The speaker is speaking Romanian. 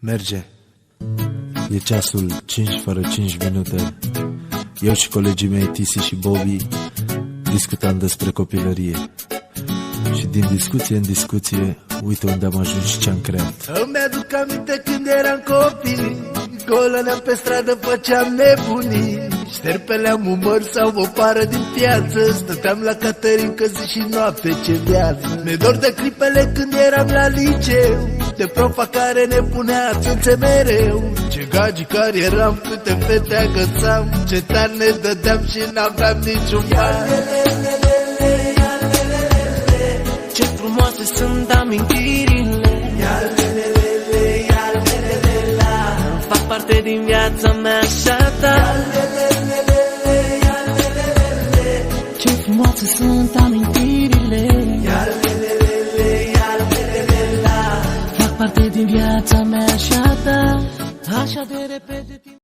Merge. E ceasul 5 fără 5 minute. Eu și colegii mei Tisi și Bobby discutam despre copilărie. Și din discuție în discuție, uite unde am ajuns și ce-am creat. Îmi aduc aminte când eram copii, golăneam pe stradă, făceam nebunii, șterpeleam un măr sau o pară din piață, stăteam la Caterinca zi și noapte, ce viață. Mi-e dor de clipele când eram la liceu, de profa care ne punea țâțe mereu. Ce gagicari eram, câte fete agățam, ce tari ne dădeam și n-aveam niciun ban. Ce frumoase sunt amintirile, fac parte din viața mea și a ta. Ce frumoase sunt amintirile, fac parte din viața mea și a ta. Așa de repede